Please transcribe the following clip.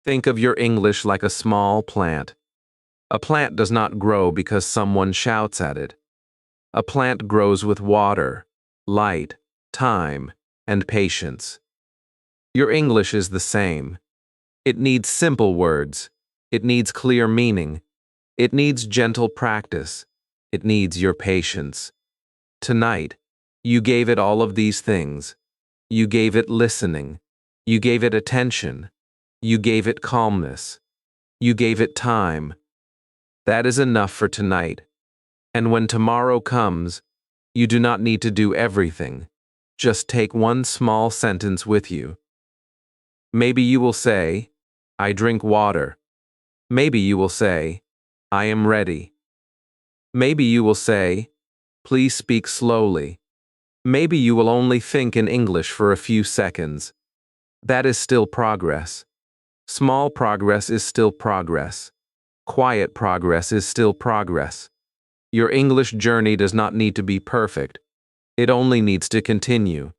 Think of your English like a small plant. A plant does not grow because someone shouts at it. A plant grows with water, light, time, and patience. Your English is the same. It needs simple words. It needs clear meaning. It needs gentle practice. It needs your patience. Tonight, you gave it all of these things. You gave it listening. You gave it attention. You gave it calmness. You gave it time. That is enough for tonight. And when tomorrow comes, you do not need to do everything. Just take one small sentence with you. Maybe you will say, I drink water. Maybe you will say, I am ready. Maybe you will say, please speak slowly. Maybe you will only think in English for a few seconds. That is still progress. Small progress is still progress. Quiet progress is still progress. Your English journey does not need to be perfect. It only needs to continue.